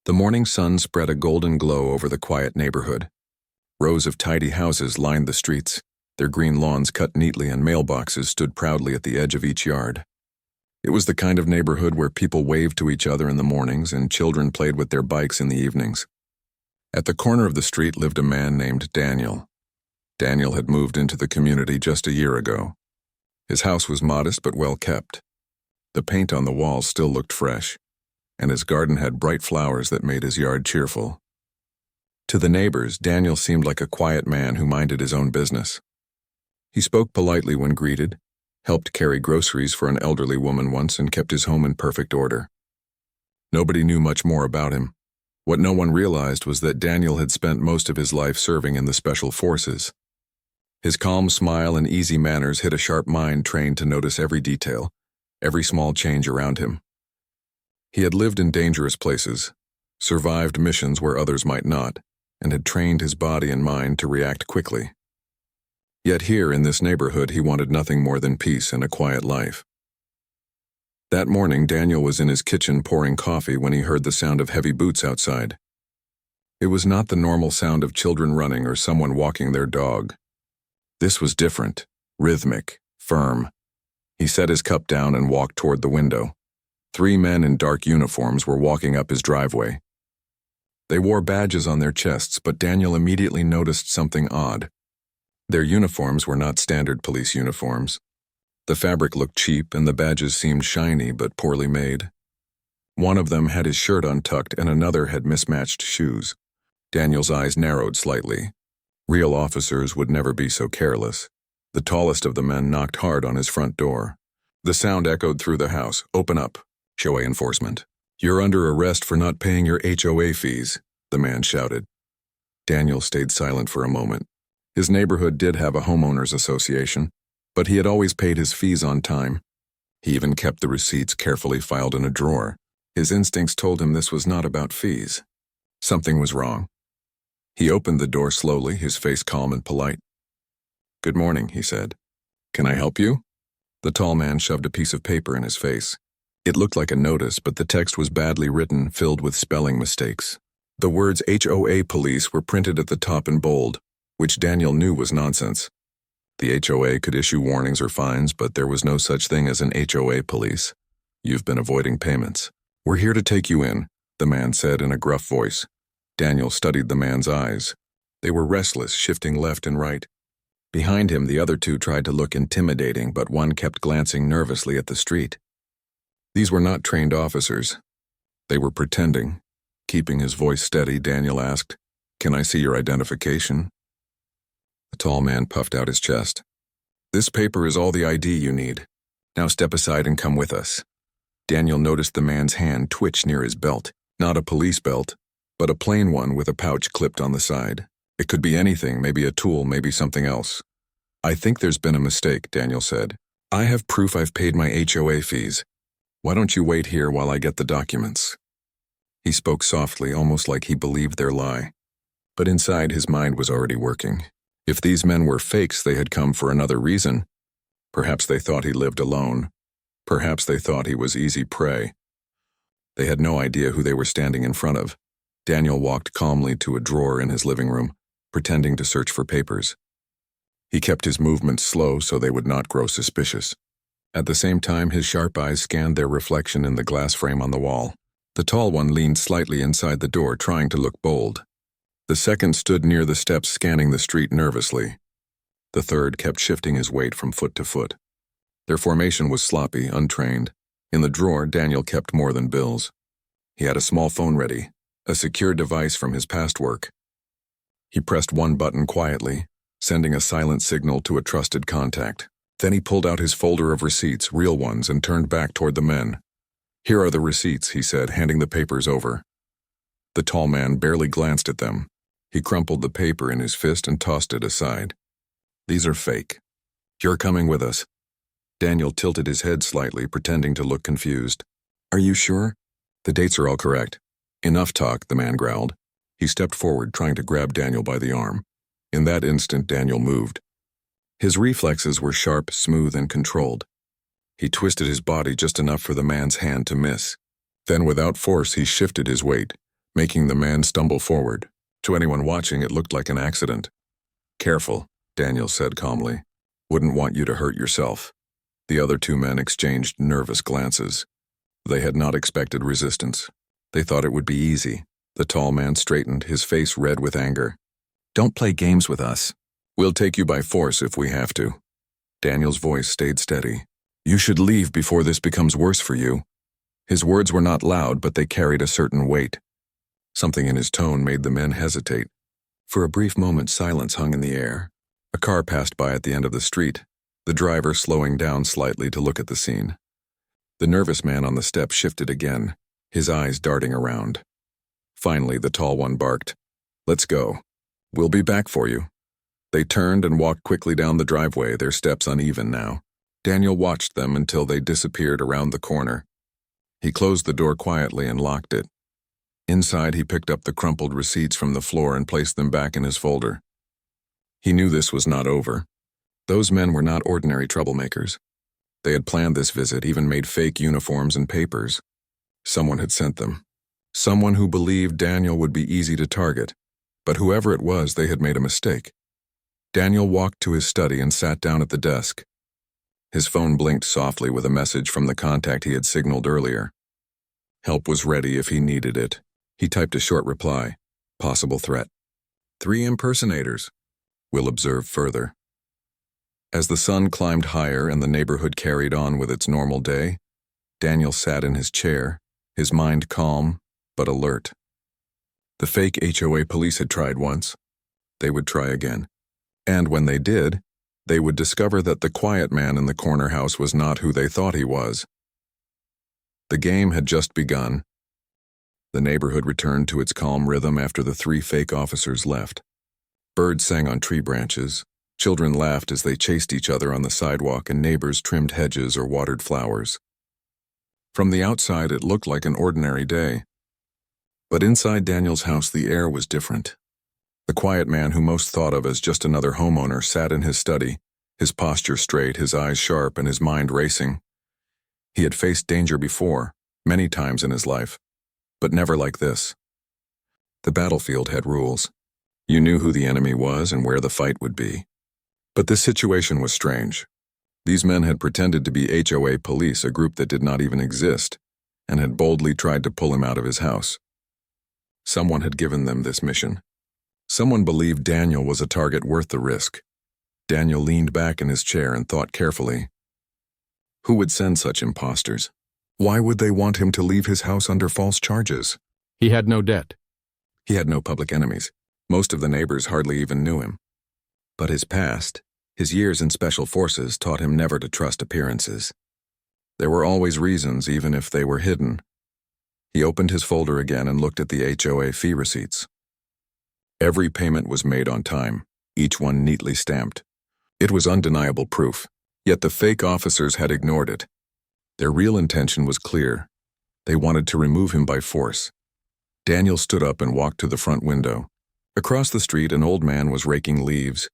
The morning sun spread a golden glow over the quiet neighborhood. Rows of tidy houses lined the streets, their green lawns cut neatly, and mailboxes stood proudly at the edge of each yard. It was the kind of neighborhood where people waved to each other in the mornings and children played with their bikes in the evenings. At the corner of the street lived a man named Daniel. Daniel had moved into the community just a year ago. His house was modest but well kept. The paint on the walls still looked fresh, and his garden had bright flowers that made his yard cheerful. To the neighbors, Daniel seemed like a quiet man who minded his own business. He spoke politely when greeted, helped carry groceries for an elderly woman once, and kept his home in perfect order. Nobody knew much more about him. What no one realized was that Daniel had spent most of his life serving in the Special Forces. His calm smile and easy manners hit a sharp mind trained to notice every detail, every small change around him. He had lived in dangerous places, survived missions where others might not, and had trained his body and mind to react quickly. Yet here in this neighborhood he wanted nothing more than peace and a quiet life. That morning Daniel was in his kitchen pouring coffee when he heard the sound of heavy boots outside. It was not the normal sound of children running or someone walking their dog. This was different, rhythmic, firm. He set his cup down and walked toward the window. 3 men in dark uniforms were walking up his driveway. They wore badges on their chests, but Daniel immediately noticed something odd. Their uniforms were not standard police uniforms. The fabric looked cheap and the badges seemed shiny but poorly made. One of them had his shirt untucked and another had mismatched shoes. Daniel's eyes narrowed slightly. Real officers would never be so careless. The tallest of the men knocked hard on his front door. The sound echoed through the house. "Open up, HOA enforcement. You're under arrest for not paying your HOA fees," the man shouted. Daniel stayed silent for a moment. His neighborhood did have a homeowners association, but he had always paid his fees on time. He even kept the receipts carefully filed in a drawer. His instincts told him this was not about fees. Something was wrong. He opened the door slowly, his face calm and polite. "Good morning," he said. "Can I help you?" The tall man shoved a piece of paper in his face. It looked like a notice, but the text was badly written, filled with spelling mistakes. The words HOA police were printed at the top in bold, which Daniel knew was nonsense. The HOA could issue warnings or fines, but there was no such thing as an HOA police. "You've been avoiding payments. We're here to take you in," the man said in a gruff voice. Daniel studied the man's eyes. They were restless, shifting left and right. Behind him, the other 2 tried to look intimidating, but one kept glancing nervously at the street. These were not trained officers. They were pretending. Keeping his voice steady, Daniel asked, "Can I see your identification?" The tall man puffed out his chest. "This paper is all the ID you need. Now step aside and come with us." Daniel noticed the man's hand twitch near his belt. Not a police belt, but a plain one with a pouch clipped on the side. It could be anything, maybe a tool, maybe something else. "I think there's been a mistake," Daniel said. "I have proof I've paid my HOA fees. Why don't you wait here while I get the documents?" He spoke softly, almost like he believed their lie. But inside, his mind was already working. If these men were fakes, they had come for another reason. Perhaps they thought he lived alone. Perhaps they thought he was easy prey. They had no idea who they were standing in front of. Daniel walked calmly to a drawer in his living room, pretending to search for papers. He kept his movements slow so they would not grow suspicious. At the same time, his sharp eyes scanned their reflection in the glass frame on the wall. The tall one leaned slightly inside the door, trying to look bold. The second stood near the steps, scanning the street nervously. The third kept shifting his weight from foot to foot. Their formation was sloppy, untrained. In the drawer, Daniel kept more than bills. He had a small phone ready, a secure device from his past work. He pressed one button quietly, sending a silent signal to a trusted contact. Then he pulled out his folder of receipts, real ones, and turned back toward the men. "Here are the receipts," he said, handing the papers over. The tall man barely glanced at them. He crumpled the paper in his fist and tossed it aside. "These are fake. You're coming with us." Daniel tilted his head slightly, pretending to look confused. "Are you sure?" "The dates are all correct." "Enough talk," the man growled. He stepped forward, trying to grab Daniel by the arm. In that instant, Daniel moved. His reflexes were sharp, smooth, and controlled. He twisted his body just enough for the man's hand to miss. Then, without force, he shifted his weight, making the man stumble forward. To anyone watching, it looked like an accident. "Careful," Daniel said calmly. "Wouldn't want you to hurt yourself." The other two men exchanged nervous glances. They had not expected resistance. They thought it would be easy. The tall man straightened, his face red with anger. "Don't play games with us. We'll take you by force if we have to." Daniel's voice stayed steady. "You should leave before this becomes worse for you." His words were not loud, but they carried a certain weight. Something in his tone made the men hesitate. For a brief moment, silence hung in the air. A car passed by at the end of the street, the driver slowing down slightly to look at the scene. The nervous man on the step shifted again, his eyes darting around. Finally, the tall one barked, "Let's go. We'll be back for you." They turned and walked quickly down the driveway, their steps uneven now. Daniel watched them until they disappeared around the corner. He closed the door quietly and locked it. Inside, he picked up the crumpled receipts from the floor and placed them back in his folder. He knew this was not over. Those men were not ordinary troublemakers. They had planned this visit, even made fake uniforms and papers. Someone had sent them. Someone who believed Daniel would be easy to target. But whoever it was, they had made a mistake. Daniel walked to his study and sat down at the desk. His phone blinked softly with a message from the contact he had signaled earlier. Help was ready if he needed it. He typed a short reply. Possible threat. 3 impersonators. We'll observe further. As the sun climbed higher and the neighborhood carried on with its normal day, Daniel sat in his chair, his mind calm but alert. The fake HOA police had tried once. They would try again. And when they did, they would discover that the quiet man in the corner house was not who they thought he was. The game had just begun. The neighborhood returned to its calm rhythm after the 3 fake officers left. Birds sang on tree branches, children laughed as they chased each other on the sidewalk, and neighbors trimmed hedges or watered flowers. From the outside, it looked like an ordinary day. But inside Daniel's house, the air was different. The quiet man who most thought of as just another homeowner sat in his study, his posture straight, his eyes sharp, and his mind racing. He had faced danger before, many times in his life, but never like this. The battlefield had rules. You knew who the enemy was and where the fight would be. But this situation was strange. These men had pretended to be HOA police, a group that did not even exist, and had boldly tried to pull him out of his house. Someone had given them this mission. Someone believed Daniel was a target worth the risk. Daniel leaned back in his chair and thought carefully. Who would send such imposters? Why would they want him to leave his house under false charges? He had no debt. He had no public enemies. Most of the neighbors hardly even knew him. But his past, his years in special forces, taught him never to trust appearances. There were always reasons, even if they were hidden. He opened his folder again and looked at the HOA fee receipts. Every payment was made on time, each one neatly stamped. It was undeniable proof, yet the fake officers had ignored it. Their real intention was clear. They wanted to remove him by force. Daniel stood up and walked to the front window. Across the street, an old man was raking leaves.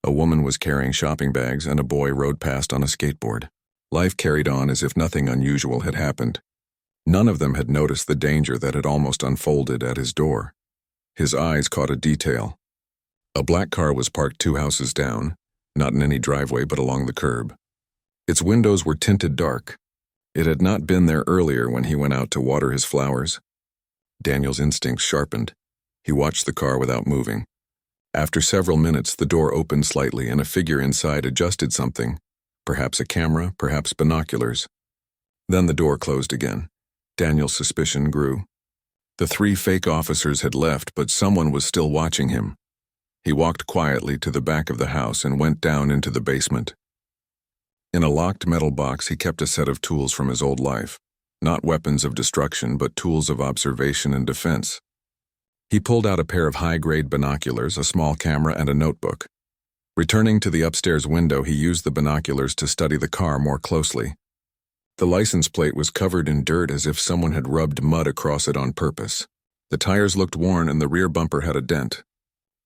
A woman was carrying shopping bags, and a boy rode past on a skateboard. Life carried on as if nothing unusual had happened. None of them had noticed the danger that had almost unfolded at his door. His eyes caught a detail. A black car was parked 2 houses down, not in any driveway but along the curb. Its windows were tinted dark. It had not been there earlier when he went out to water his flowers. Daniel's instincts sharpened. He watched the car without moving. After several minutes, the door opened slightly and a figure inside adjusted something, perhaps a camera, perhaps binoculars. Then the door closed again. Daniel's suspicion grew. The 3 fake officers had left, but someone was still watching him. He walked quietly to the back of the house and went down into the basement. In a locked metal box, he kept a set of tools from his old life. Not weapons of destruction, but tools of observation and defense. He pulled out a pair of high-grade binoculars, a small camera, and a notebook. Returning to the upstairs window, he used the binoculars to study the car more closely. The license plate was covered in dirt as if someone had rubbed mud across it on purpose. The tires looked worn and the rear bumper had a dent.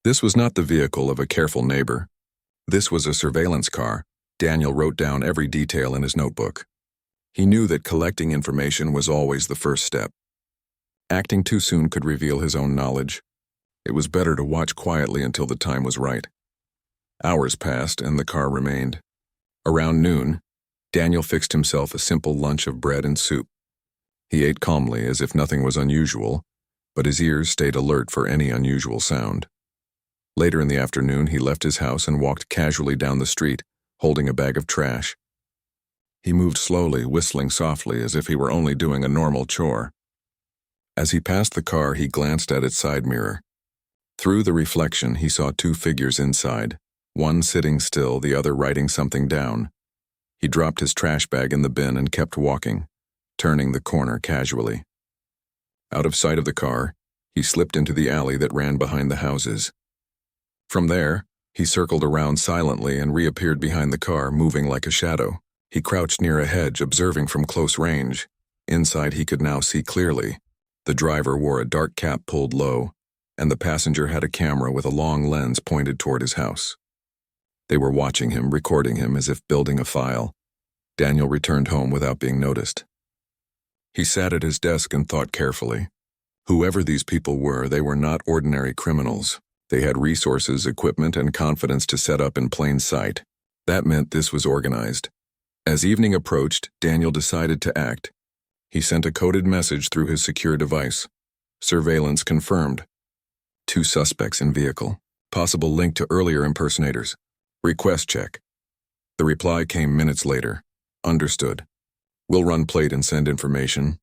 This was not the vehicle of a careful neighbor. This was a surveillance car. Daniel wrote down every detail in his notebook. He knew that collecting information was always the first step. Acting too soon could reveal his own knowledge. It was better to watch quietly until the time was right. Hours passed, and the car remained. Around noon, Daniel fixed himself a simple lunch of bread and soup. He ate calmly, as if nothing was unusual, but his ears stayed alert for any unusual sound. Later in the afternoon, he left his house and walked casually down the street, holding a bag of trash. He moved slowly, whistling softly, as if he were only doing a normal chore. As he passed the car, he glanced at its side mirror. Through the reflection, he saw two figures inside, one sitting still, the other writing something down. He dropped his trash bag in the bin and kept walking, turning the corner casually. Out of sight of the car, he slipped into the alley that ran behind the houses. From there, he circled around silently and reappeared behind the car, moving like a shadow. He crouched near a hedge, observing from close range. Inside, he could now see clearly. The driver wore a dark cap pulled low, and the passenger had a camera with a long lens pointed toward his house. They were watching him, recording him as if building a file. Daniel returned home without being noticed. He sat at his desk and thought carefully. Whoever these people were, they were not ordinary criminals. They had resources, equipment, and confidence to set up in plain sight. That meant this was organized. As evening approached, Daniel decided to act. He sent a coded message through his secure device. Surveillance confirmed. 2 suspects in vehicle. Possible link to earlier impersonators. Request check. The reply came minutes later. Understood. We'll run plate and send information.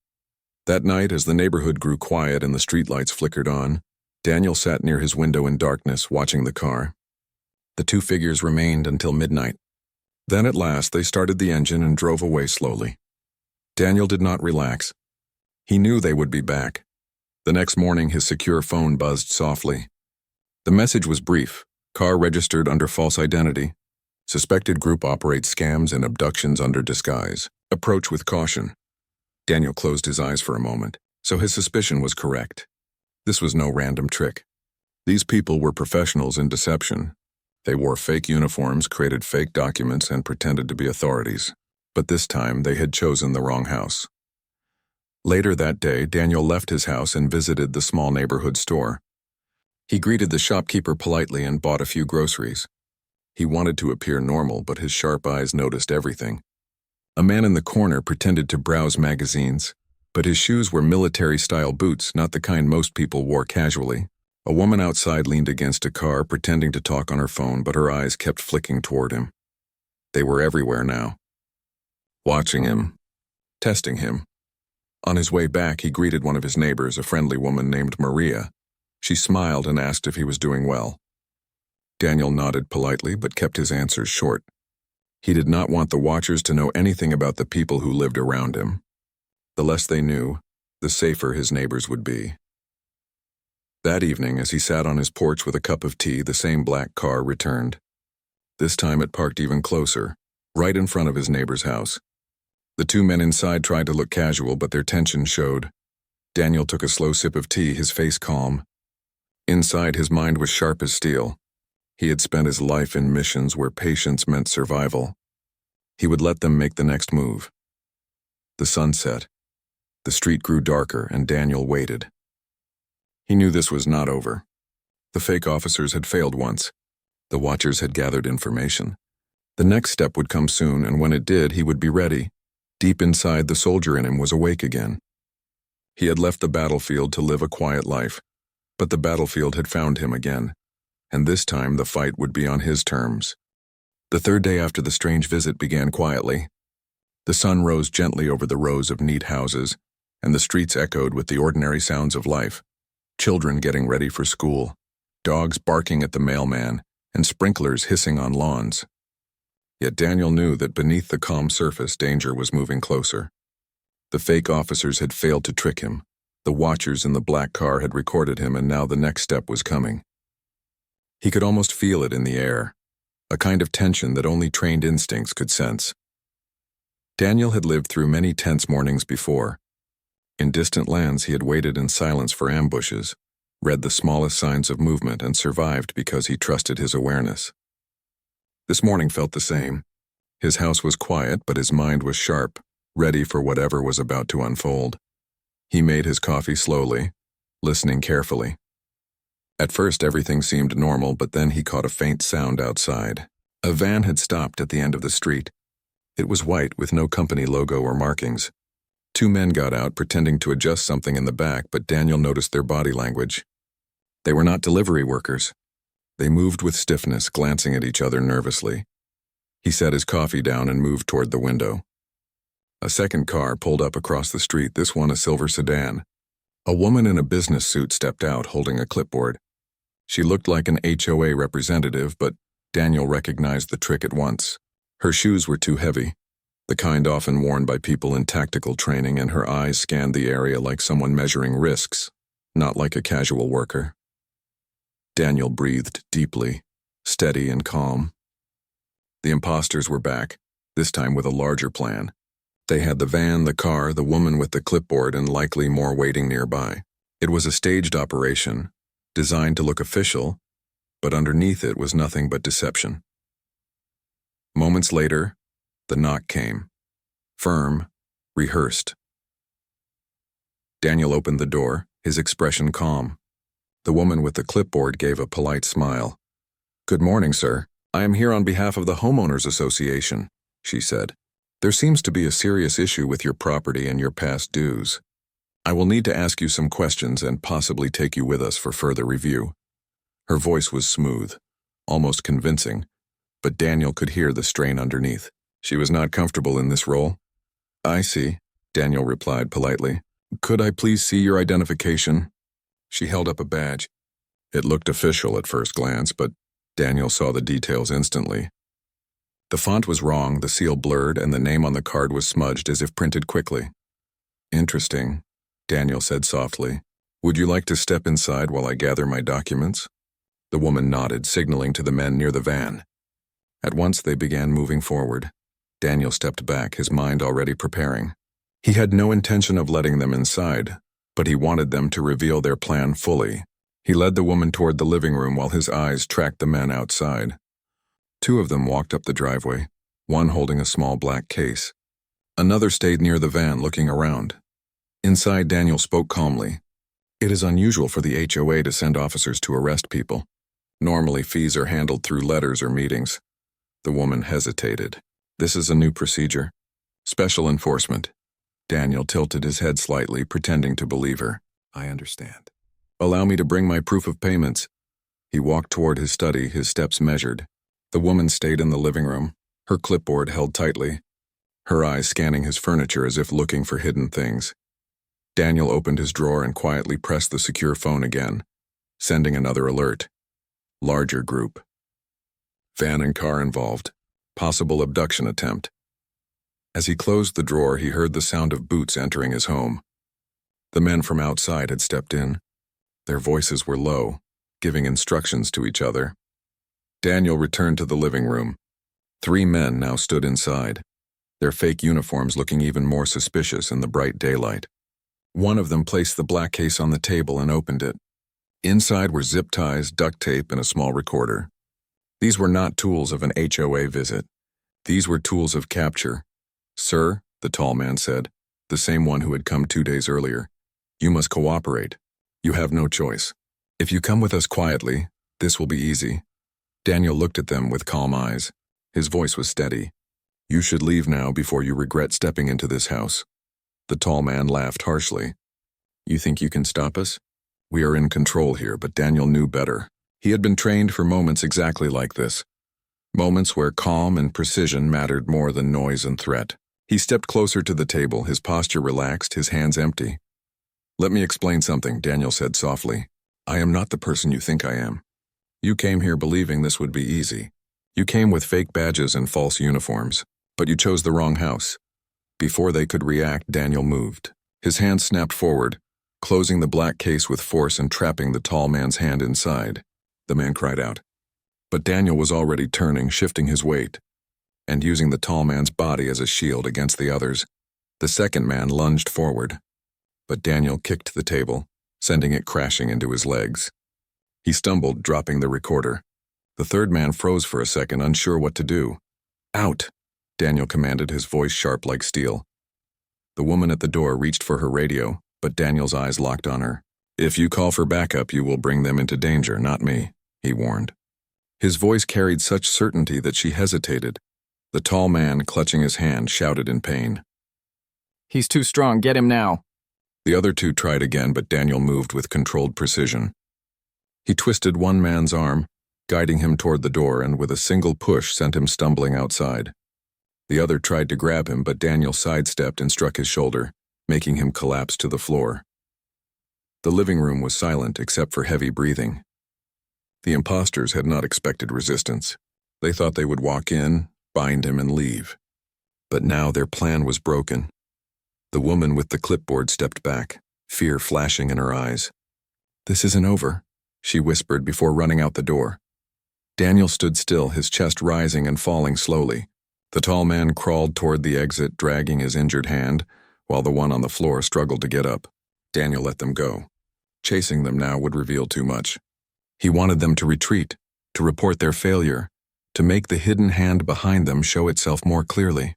That night, as the neighborhood grew quiet and the streetlights flickered on, Daniel sat near his window in darkness, watching the car. The 2 figures remained until midnight. Then at last, they started the engine and drove away slowly. Daniel did not relax. He knew they would be back. The next morning, his secure phone buzzed softly. The message was brief. Car registered under false identity. Suspected group operates scams and abductions under disguise. Approach with caution. Daniel closed his eyes for a moment, so his suspicion was correct. This was no random trick. These people were professionals in deception. They wore fake uniforms, created fake documents, and pretended to be authorities. But this time, they had chosen the wrong house. Later that day, Daniel left his house and visited the small neighborhood store. He greeted the shopkeeper politely and bought a few groceries. He wanted to appear normal, but his sharp eyes noticed everything. A man in the corner pretended to browse magazines, but his shoes were military-style boots, not the kind most people wore casually. A woman outside leaned against a car, pretending to talk on her phone, but her eyes kept flicking toward him. They were everywhere now. Watching him. Testing him. On his way back, he greeted one of his neighbors, a friendly woman named Maria. She smiled and asked if he was doing well. Daniel nodded politely, but kept his answers short. He did not want the watchers to know anything about the people who lived around him. The less they knew, the safer his neighbors would be. That evening, as he sat on his porch with a cup of tea, the same black car returned. This time it parked even closer, right in front of his neighbor's house. The 2 men inside tried to look casual, but their tension showed. Daniel took a slow sip of tea, his face calm. Inside, his mind was sharp as steel. He had spent his life in missions where patience meant survival. He would let them make the next move. The sun set. The street grew darker, and Daniel waited. He knew this was not over. The fake officers had failed once. The watchers had gathered information. The next step would come soon, and when it did, he would be ready. Deep inside, the soldier in him was awake again. He had left the battlefield to live a quiet life, but the battlefield had found him again, and this time the fight would be on his terms. The 3rd day after the strange visit began quietly. The sun rose gently over the rows of neat houses, and the streets echoed with the ordinary sounds of life. Children getting ready for school, dogs barking at the mailman, and sprinklers hissing on lawns. Yet Daniel knew that beneath the calm surface, danger was moving closer. The fake officers had failed to trick him. The watchers in the black car had recorded him, and now the next step was coming. He could almost feel it in the air, a kind of tension that only trained instincts could sense. Daniel had lived through many tense mornings before. In distant lands, he had waited in silence for ambushes, read the smallest signs of movement, and survived because he trusted his awareness. This morning felt the same. His house was quiet, but his mind was sharp, ready for whatever was about to unfold. He made his coffee slowly, listening carefully. At first everything seemed normal, but then he caught a faint sound outside. A van had stopped at the end of the street. It was white with no company logo or markings. Two men got out pretending to adjust something in the back, but Daniel noticed their body language. They were not delivery workers. They moved with stiffness, glancing at each other nervously. He set his coffee down and moved toward the window. A second car pulled up across the street, this one a silver sedan. A woman in a business suit stepped out, holding a clipboard. She looked like an HOA representative, but Daniel recognized the trick at once. Her shoes were too heavy, the kind often worn by people in tactical training, and her eyes scanned the area like someone measuring risks, not like a casual worker. Daniel breathed deeply, steady and calm. The imposters were back, this time with a larger plan. They had the van, the car, the woman with the clipboard, and likely more waiting nearby. It was a staged operation, designed to look official, but underneath it was nothing but deception. Moments later, the knock came. Firm, rehearsed. Daniel opened the door, his expression calm. The woman with the clipboard gave a polite smile. "Good morning, sir. I am here on behalf of the Homeowners Association," she said. "There seems to be a serious issue with your property and your past dues. I will need to ask you some questions and possibly take you with us for further review." Her voice was smooth, almost convincing, but Daniel could hear the strain underneath. She was not comfortable in this role. "I see," Daniel replied politely. "Could I please see your identification?" She held up a badge. It looked official at first glance, but Daniel saw the details instantly. The font was wrong, the seal blurred, and the name on the card was smudged as if printed quickly. "Interesting," Daniel said softly. "Would you like to step inside while I gather my documents?" The woman nodded, signaling to the men near the van. At once they began moving forward. Daniel stepped back, his mind already preparing. He had no intention of letting them inside, but he wanted them to reveal their plan fully. He led the woman toward the living room while his eyes tracked the men outside. Two of them walked up the driveway, one holding a small black case. Another stayed near the van, looking around. Inside, Daniel spoke calmly. "It is unusual for the HOA to send officers to arrest people. Normally, fees are handled through letters or meetings." The woman hesitated. "This is a new procedure. Special enforcement." Daniel tilted his head slightly, pretending to believe her. "I understand. Allow me to bring my proof of payments." He walked toward his study, his steps measured. The woman stayed in the living room, her clipboard held tightly, her eyes scanning his furniture as if looking for hidden things. Daniel opened his drawer and quietly pressed the secure phone again, sending another alert. Larger group. Van and car involved. Possible abduction attempt. As he closed the drawer, he heard the sound of boots entering his home. The men from outside had stepped in. Their voices were low, giving instructions to each other. Daniel returned to the living room. 3 men now stood inside, their fake uniforms looking even more suspicious in the bright daylight. One of them placed the black case on the table and opened it. Inside were zip ties, duct tape, and a small recorder. These were not tools of an HOA visit. These were tools of capture. "Sir," the tall man said, the same one who had come 2 days earlier, "you must cooperate. You have no choice. If you come with us quietly, this will be easy." Daniel looked at them with calm eyes. His voice was steady. "You should leave now before you regret stepping into this house." The tall man laughed harshly. "You think you can stop us? We are in control here," but Daniel knew better. He had been trained for moments exactly like this. Moments where calm and precision mattered more than noise and threat. He stepped closer to the table, his posture relaxed, his hands empty. "Let me explain something," Daniel said softly. "I am not the person you think I am. You came here believing this would be easy. You came with fake badges and false uniforms, but you chose the wrong house." Before they could react, Daniel moved. His hand snapped forward, closing the black case with force and trapping the tall man's hand inside. The man cried out. But Daniel was already turning, shifting his weight, and using the tall man's body as a shield against the others. The second man lunged forward, but Daniel kicked the table, sending it crashing into his legs. He stumbled, dropping the recorder. The third man froze for a second, unsure what to do. "Out!" Daniel commanded, his voice sharp like steel. The woman at the door reached for her radio, but Daniel's eyes locked on her. "If you call for backup, you will bring them into danger, not me," he warned. His voice carried such certainty that she hesitated. The tall man, clutching his hand, shouted in pain. "He's too strong, get him now." The other two tried again, but Daniel moved with controlled precision. He twisted one man's arm, guiding him toward the door, and with a single push sent him stumbling outside. The other tried to grab him, but Daniel sidestepped and struck his shoulder, making him collapse to the floor. The living room was silent except for heavy breathing. The imposters had not expected resistance. They thought they would walk in, bind him, and leave. But now their plan was broken. The woman with the clipboard stepped back, fear flashing in her eyes. "This isn't over," she whispered before running out the door. Daniel stood still, his chest rising and falling slowly. The tall man crawled toward the exit, dragging his injured hand, while the one on the floor struggled to get up. Daniel let them go. Chasing them now would reveal too much. He wanted them to retreat, to report their failure, to make the hidden hand behind them show itself more clearly.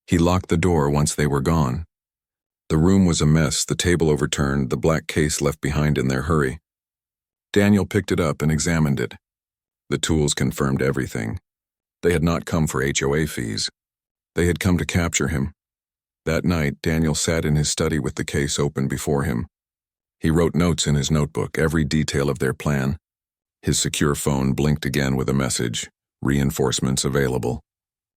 He locked the door once they were gone. The room was a mess, the table overturned, the black case left behind in their hurry. Daniel picked it up and examined it. The tools confirmed everything. They had not come for HOA fees. They had come to capture him. That night, Daniel sat in his study with the case open before him. He wrote notes in his notebook, every detail of their plan. His secure phone blinked again with a message, "Reinforcements available."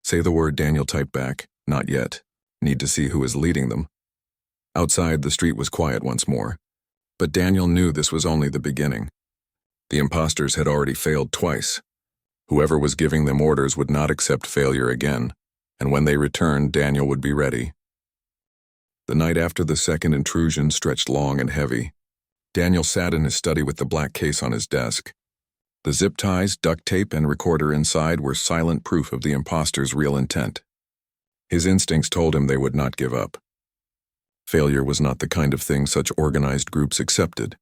"Say the word," Daniel typed back. "Not yet. Need to see who is leading them." Outside, the street was quiet once more. But Daniel knew this was only the beginning. The imposters had already failed twice. Whoever was giving them orders would not accept failure again, and when they returned, Daniel would be ready. The night after the second intrusion stretched long and heavy. Daniel sat in his study with the black case on his desk. The zip ties, duct tape, and recorder inside were silent proof of the imposters' real intent. His instincts told him they would not give up. Failure was not the kind of thing such organized groups accepted.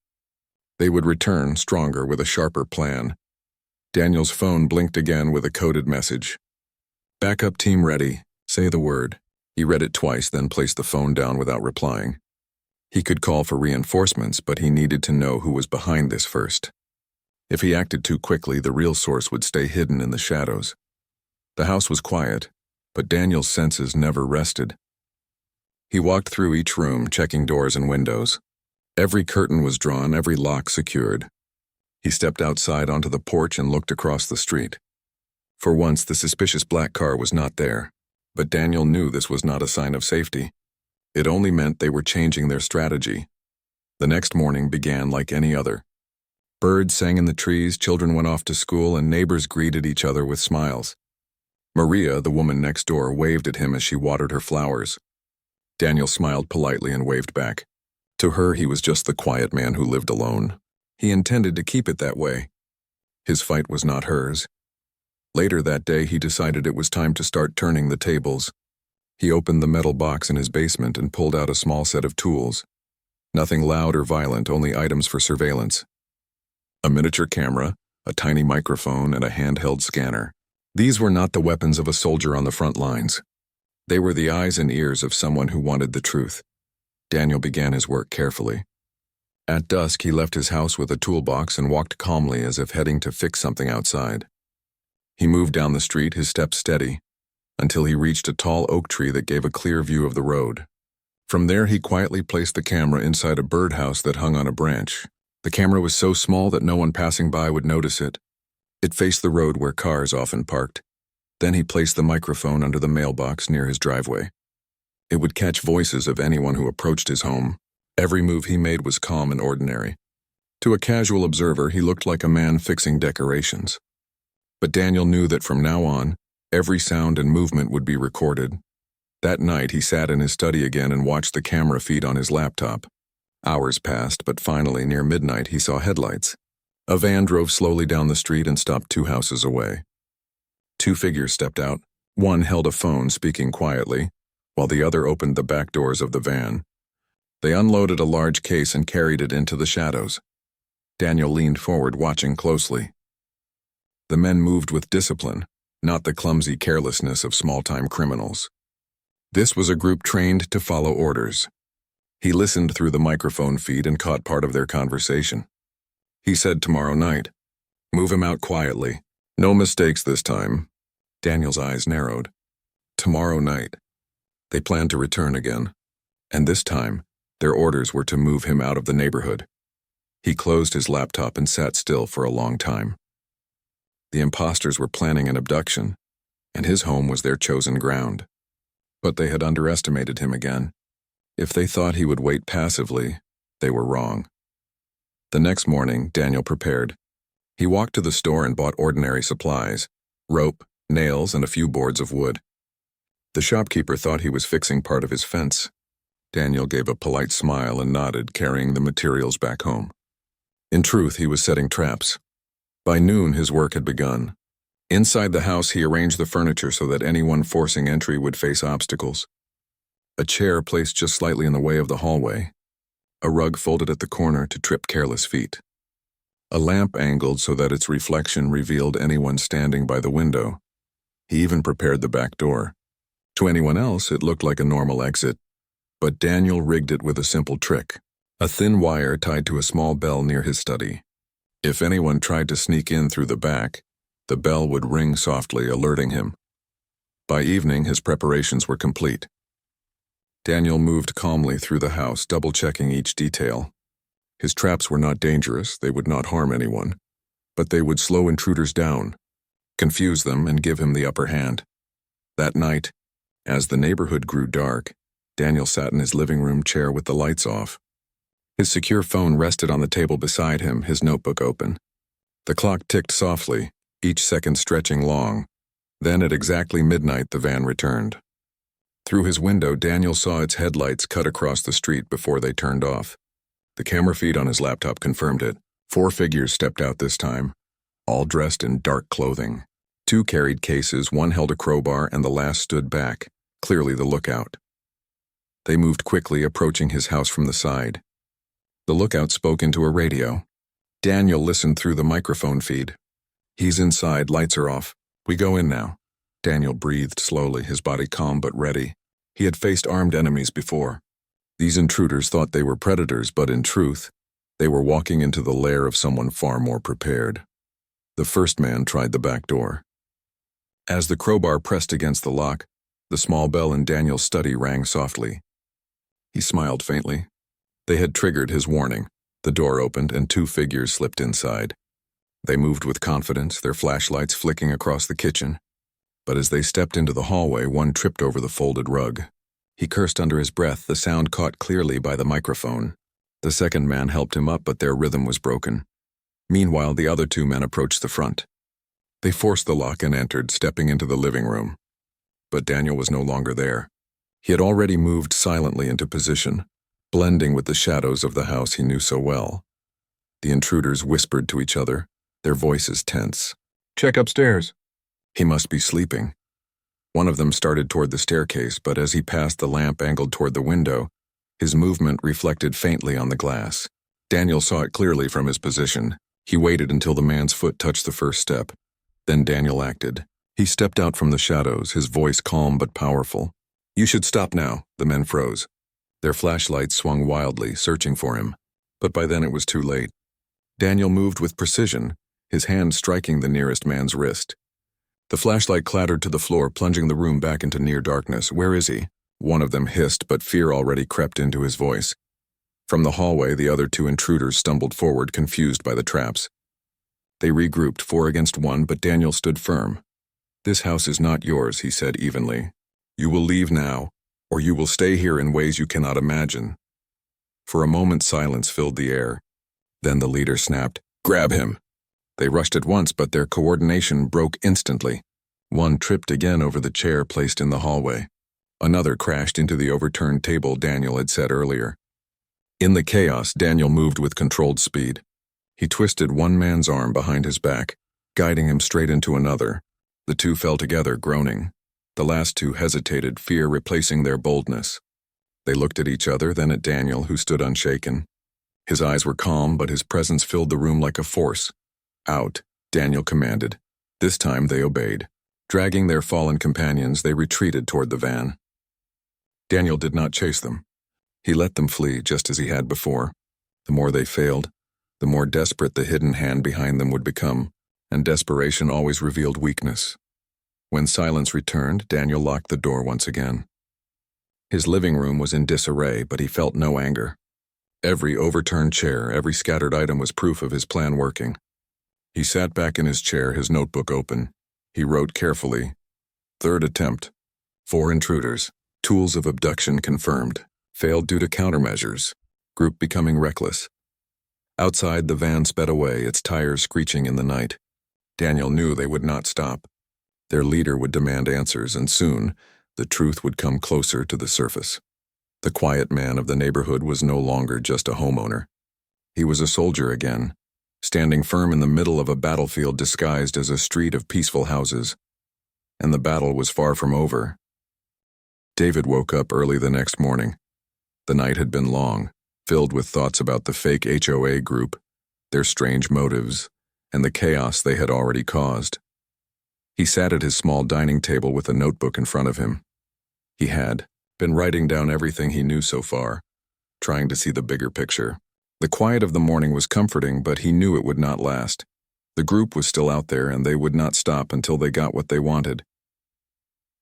They would return, stronger, with a sharper plan. Daniel's phone blinked again with a coded message. "Backup team ready. Say the word." He read it twice, then placed the phone down without replying. He could call for reinforcements, but he needed to know who was behind this first. If he acted too quickly, the real source would stay hidden in the shadows. The house was quiet, but Daniel's senses never rested. He walked through each room, checking doors and windows. Every curtain was drawn, every lock secured. He stepped outside onto the porch and looked across the street. For once, the suspicious black car was not there, but Daniel knew this was not a sign of safety. It only meant they were changing their strategy. The next morning began like any other. Birds sang in the trees, children went off to school, and neighbors greeted each other with smiles. Maria, the woman next door, waved at him as she watered her flowers. Daniel smiled politely and waved back. To her, he was just the quiet man who lived alone. He intended to keep it that way. His fight was not hers. Later that day, he decided it was time to start turning the tables. He opened the metal box in his basement and pulled out a small set of tools. Nothing loud or violent, only items for surveillance. A miniature camera, a tiny microphone, and a handheld scanner. These were not the weapons of a soldier on the front lines. They were the eyes and ears of someone who wanted the truth. Daniel began his work carefully. At dusk, he left his house with a toolbox and walked calmly as if heading to fix something outside. He moved down the street, his steps steady, until he reached a tall oak tree that gave a clear view of the road. From there, he quietly placed the camera inside a birdhouse that hung on a branch. The camera was so small that no one passing by would notice it. It faced the road where cars often parked. Then he placed the microphone under the mailbox near his driveway. It would catch voices of anyone who approached his home. Every move he made was calm and ordinary. To a casual observer, he looked like a man fixing decorations. But Daniel knew that from now on, every sound and movement would be recorded. That night, he sat in his study again and watched the camera feed on his laptop. Hours passed, but finally, near midnight, he saw headlights. A van drove slowly down the street and stopped 2 houses away. 2 figures stepped out. One held a phone, speaking quietly, while the other opened the back doors of the van. They unloaded a large case and carried it into the shadows. Daniel leaned forward, watching closely. The men moved with discipline, not the clumsy carelessness of small-time criminals. This was a group trained to follow orders. He listened through the microphone feed and caught part of their conversation. He said tomorrow night. Move him out quietly. No mistakes this time. Daniel's eyes narrowed. Tomorrow night. They planned to return again. And this time, their orders were to move him out of the neighborhood. He closed his laptop and sat still for a long time. The imposters were planning an abduction, and his home was their chosen ground. But they had underestimated him again. If they thought he would wait passively, they were wrong. The next morning, Daniel prepared. He walked to the store and bought ordinary supplies, rope, nails, and a few boards of wood. The shopkeeper thought he was fixing part of his fence. Daniel gave a polite smile and nodded, carrying the materials back home. In truth, he was setting traps. By noon, his work had begun. Inside the house, he arranged the furniture so that anyone forcing entry would face obstacles. A chair placed just slightly in the way of the hallway. A rug folded at the corner to trip careless feet. A lamp angled so that its reflection revealed anyone standing by the window. He even prepared the back door. To anyone else, it looked like a normal exit, but Daniel rigged it with a simple trick. A thin wire tied to a small bell near his study. If anyone tried to sneak in through the back, the bell would ring softly, alerting him. By evening, his preparations were complete. Daniel moved calmly through the house, double-checking each detail. His traps were not dangerous, they would not harm anyone, but they would slow intruders down, confuse them, and give him the upper hand. That night, as the neighborhood grew dark, Daniel sat in his living room chair with the lights off. His secure phone rested on the table beside him, his notebook open. The clock ticked softly, each second stretching long. Then at exactly midnight, the van returned. Through his window, Daniel saw its headlights cut across the street before they turned off. The camera feed on his laptop confirmed it. 4 figures stepped out this time, all dressed in dark clothing. 2 carried cases, 1 held a crowbar, and the last stood back, clearly the lookout. They moved quickly, approaching his house from the side. The lookout spoke into a radio. Daniel listened through the microphone feed. He's inside, lights are off. We go in now. Daniel breathed slowly, his body calm but ready. He had faced armed enemies before. These intruders thought they were predators, but in truth, they were walking into the lair of someone far more prepared. The first man tried the back door. As the crowbar pressed against the lock, the small bell in Daniel's study rang softly. He smiled faintly. They had triggered his warning. The door opened and 2 figures slipped inside. They moved with confidence, their flashlights flicking across the kitchen. But as they stepped into the hallway, one tripped over the folded rug. He cursed under his breath, the sound caught clearly by the microphone. The second man helped him up, but their rhythm was broken. Meanwhile, the other 2 men approached the front. They forced the lock and entered, stepping into the living room. But Daniel was no longer there. He had already moved silently into position, blending with the shadows of the house he knew so well. The intruders whispered to each other, their voices tense. Check upstairs. He must be sleeping. One of them started toward the staircase, but as he passed the lamp angled toward the window, his movement reflected faintly on the glass. Daniel saw it clearly from his position. He waited until the man's foot touched the first step. Then Daniel acted. He stepped out from the shadows, his voice calm but powerful. You should stop now. The men froze. Their flashlights swung wildly, searching for him. But by then it was too late. Daniel moved with precision, his hand striking the nearest man's wrist. The flashlight clattered to the floor, plunging the room back into near darkness. Where is he? One of them hissed, but fear already crept into his voice. From the hallway, the other 2 intruders stumbled forward, confused by the traps. They regrouped 4 against 1, but Daniel stood firm. This house is not yours, he said evenly. You will leave now, or you will stay here in ways you cannot imagine. For a moment, silence filled the air. Then the leader snapped, Grab him! They rushed at once, but their coordination broke instantly. One tripped again over the chair placed in the hallway. Another crashed into the overturned table Daniel had set earlier. In the chaos, Daniel moved with controlled speed. He twisted one man's arm behind his back, guiding him straight into another. The 2 fell together, groaning. The last 2 hesitated, fear replacing their boldness. They looked at each other, then at Daniel, who stood unshaken. His eyes were calm, but his presence filled the room like a force. Out, Daniel commanded. This time they obeyed. Dragging their fallen companions, they retreated toward the van. Daniel did not chase them. He let them flee just as he had before. The more they failed, the more desperate the hidden hand behind them would become, and desperation always revealed weakness. When silence returned, Daniel locked the door once again. His living room was in disarray, but he felt no anger. Every overturned chair, every scattered item was proof of his plan working. He sat back in his chair, his notebook open. He wrote carefully, "Third attempt. 4 intruders. Tools of abduction confirmed. Failed due to countermeasures. Group becoming reckless." Outside, the van sped away, its tires screeching in the night. Daniel knew they would not stop. Their leader would demand answers, and soon, the truth would come closer to the surface. The quiet man of the neighborhood was no longer just a homeowner. He was a soldier again, standing firm in the middle of a battlefield disguised as a street of peaceful houses. And the battle was far from over. David woke up early the next morning. The night had been long, filled with thoughts about the fake HOA group, their strange motives, and the chaos they had already caused. He sat at his small dining table with a notebook in front of him. He had been writing down everything he knew so far, trying to see the bigger picture. The quiet of the morning was comforting, but he knew it would not last. The group was still out there, and they would not stop until they got what they wanted.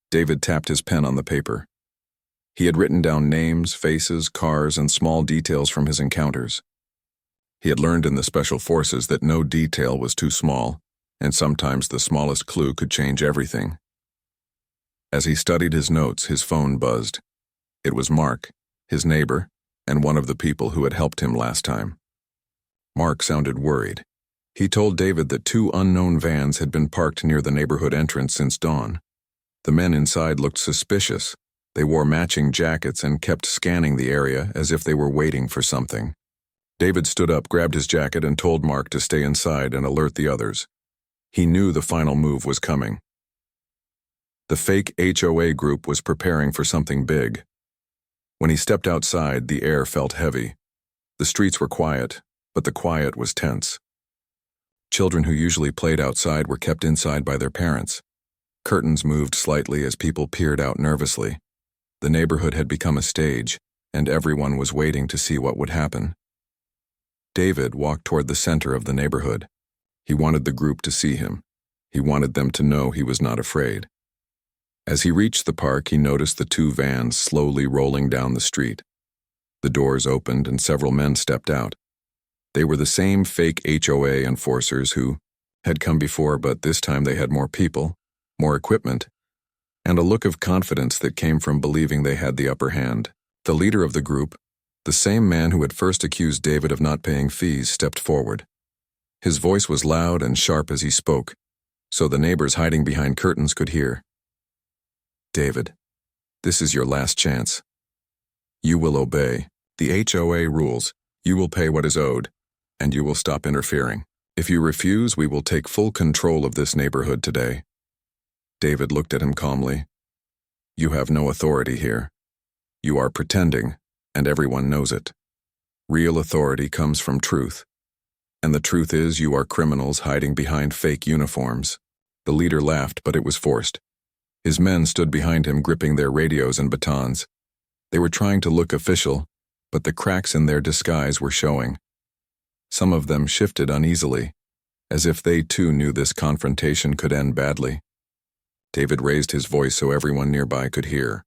David tapped his pen on the paper. He had written down names, faces, cars, and small details from his encounters. He had learned in the Special Forces that no detail was too small, and sometimes the smallest clue could change everything. As he studied his notes, his phone buzzed. It was Mark, his neighbor, and one of the people who had helped him last time. Mark sounded worried. He told David that 2 unknown vans had been parked near the neighborhood entrance since dawn. The men inside looked suspicious. They wore matching jackets and kept scanning the area as if they were waiting for something. David stood up, grabbed his jacket, and told Mark to stay inside and alert the others. He knew the final move was coming. The fake HOA group was preparing for something big. When he stepped outside, the air felt heavy. The streets were quiet, but the quiet was tense. Children who usually played outside were kept inside by their parents. Curtains moved slightly as people peered out nervously. The neighborhood had become a stage, and everyone was waiting to see what would happen. David walked toward the center of the neighborhood. He wanted the group to see him. He wanted them to know he was not afraid. As he reached the park, he noticed the 2 vans slowly rolling down the street. The doors opened and several men stepped out. They were the same fake HOA enforcers who had come before, but this time they had more people, more equipment, and a look of confidence that came from believing they had the upper hand. The leader of the group, the same man who had first accused David of not paying fees, stepped forward. His voice was loud and sharp as he spoke, so the neighbors hiding behind curtains could hear. "David, this is your last chance. You will obey the HOA rules, you will pay what is owed, and you will stop interfering. If you refuse, we will take full control of this neighborhood today." David looked at him calmly. "You have no authority here. You are pretending, and everyone knows it. Real authority comes from truth. And the truth is you are criminals hiding behind fake uniforms." The leader laughed, but it was forced. His men stood behind him, gripping their radios and batons. They were trying to look official, but the cracks in their disguise were showing. Some of them shifted uneasily, as if they too knew this confrontation could end badly. David raised his voice so everyone nearby could hear.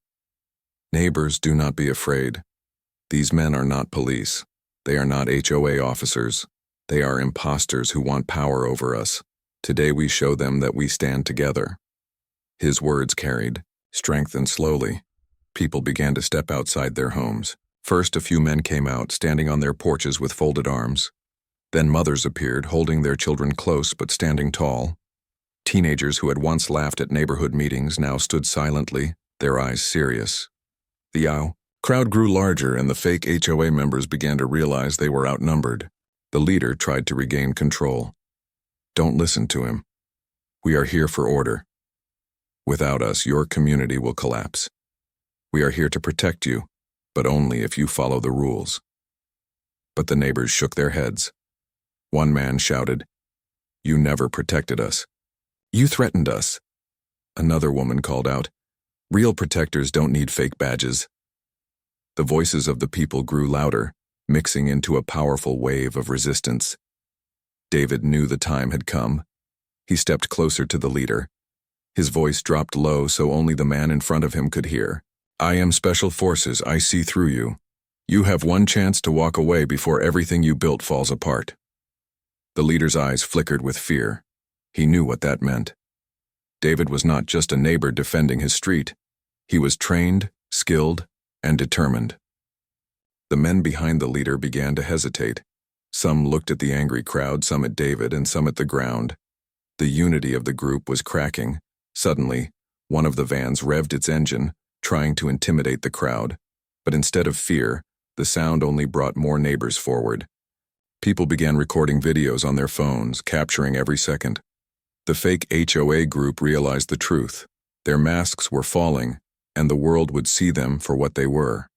"Neighbors, do not be afraid. These men are not police. They are not HOA officers. They are imposters who want power over us. Today we show them that we stand together." His words carried strength, and slowly, people began to step outside their homes. First, a few men came out, standing on their porches with folded arms. Then mothers appeared, holding their children close but standing tall. Teenagers who had once laughed at neighborhood meetings now stood silently, their eyes serious. The crowd grew larger, and the fake HOA members began to realize they were outnumbered. The leader tried to regain control. "Don't listen to him. We are here for order. Without us, your community will collapse. We are here to protect you, but only if you follow the rules." But the neighbors shook their heads. One man shouted, "You never protected us. You threatened us." Another woman called out, "Real protectors don't need fake badges." The voices of the people grew louder, mixing into a powerful wave of resistance. David knew the time had come. He stepped closer to the leader. His voice dropped low so only the man in front of him could hear. "I am Special Forces. I see through you. You have one chance to walk away before everything you built falls apart." The leader's eyes flickered with fear. He knew what that meant. David was not just a neighbor defending his street. He was trained, skilled, and determined. The men behind the leader began to hesitate. Some looked at the angry crowd, some at David, and some at the ground. The unity of the group was cracking. Suddenly, one of the vans revved its engine, trying to intimidate the crowd. But instead of fear, the sound only brought more neighbors forward. People began recording videos on their phones, capturing every second. The fake HOA group realized the truth. Their masks were falling, and the world would see them for what they were.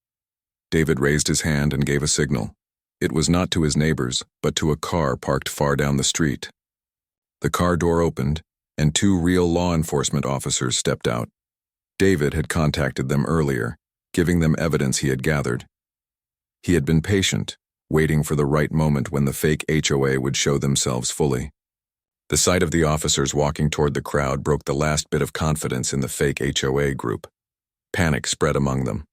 David raised his hand and gave a signal. It was not to his neighbors, but to a car parked far down the street. The car door opened, and 2 real law enforcement officers stepped out. David had contacted them earlier, giving them evidence he had gathered. He had been patient, waiting for the right moment when the fake HOA would show themselves fully. The sight of the officers walking toward the crowd broke the last bit of confidence in the fake HOA group. Panic spread among them.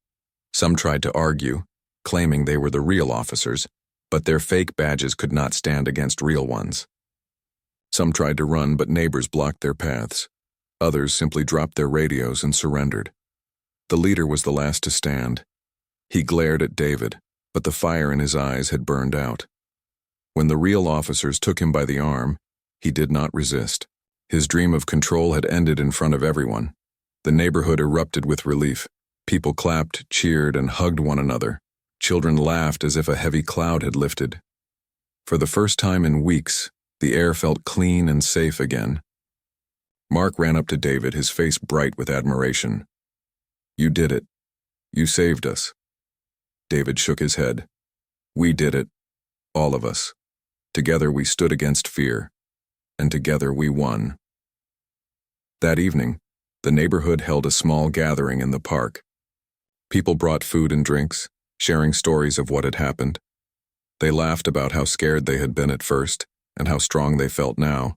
Some tried to argue, claiming they were the real officers, but their fake badges could not stand against real ones. Some tried to run, but neighbors blocked their paths. Others simply dropped their radios and surrendered. The leader was the last to stand. He glared at David, but the fire in his eyes had burned out. When the real officers took him by the arm, he did not resist. His dream of control had ended in front of everyone. The neighborhood erupted with relief. People clapped, cheered, and hugged one another. Children laughed as if a heavy cloud had lifted. For the first time in weeks, the air felt clean and safe again. Mark ran up to David, his face bright with admiration. "You did it. You saved us." David shook his head. "We did it. All of us. Together we stood against fear. And together we won." That evening, the neighborhood held a small gathering in the park. People brought food and drinks, sharing stories of what had happened. They laughed about how scared they had been at first and how strong they felt now.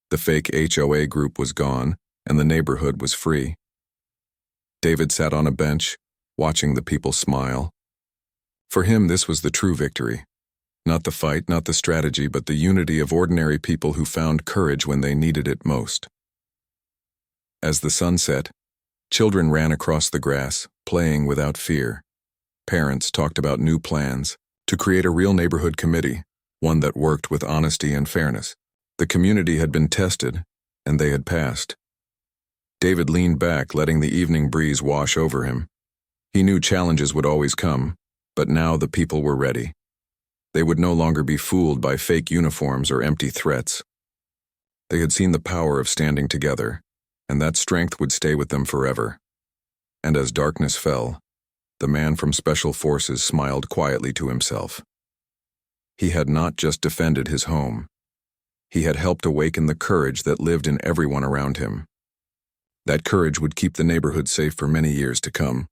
The fake HOA group was gone, and the neighborhood was free. David sat on a bench, watching the people smile. For him, this was the true victory. Not the fight, not the strategy, but the unity of ordinary people who found courage when they needed it most. As the sun set, children ran across the grass, playing without fear. Parents talked about new plans to create a real neighborhood committee, one that worked with honesty and fairness. The community had been tested, and they had passed. David leaned back, letting the evening breeze wash over him. He knew challenges would always come, but now the people were ready. They would no longer be fooled by fake uniforms or empty threats. They had seen the power of standing together, and that strength would stay with them forever. And as darkness fell, the man from Special Forces smiled quietly to himself. He had not just defended his home. He had helped awaken the courage that lived in everyone around him. That courage would keep the neighborhood safe for many years to come.